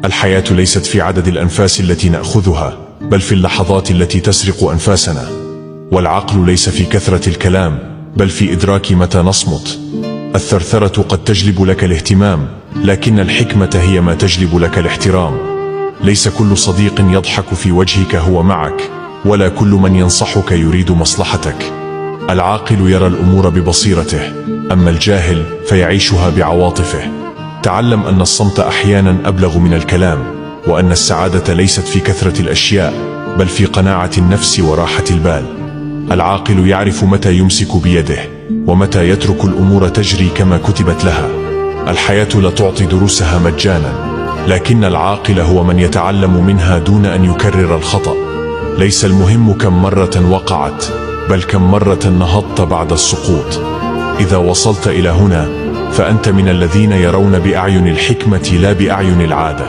الحياة ليست في عدد الأنفاس التي نأخذها، بل في اللحظات التي تسرق أنفاسنا. والعقل ليس في كثرة الكلام، بل في إدراك متى نصمت. الثرثرة قد تجلب لك الاهتمام، لكن الحكمة هي ما تجلب لك الاحترام. ليس كل صديق يضحك في وجهك هو معك، ولا كل من ينصحك يريد مصلحتك. العاقل يرى الأمور ببصيرته، أما الجاهل فيعيشها بعواطفه. تعلم أن الصمت أحيانا أبلغ من الكلام، وأن السعادة ليست في كثرة الأشياء، بل في قناعة النفس وراحة البال. العاقل يعرف متى يمسك بيده، ومتى يترك الأمور تجري كما كتبت لها. الحياة لا تعطي دروسها مجانا، لكن العاقل هو من يتعلم منها دون أن يكرر الخطأ. ليس المهم كم مرة وقعت، بل كم مرة نهضت بعد السقوط. إذا وصلت إلى هنا فأنت من الذين يرون بأعين الحكمة لا بأعين العادة.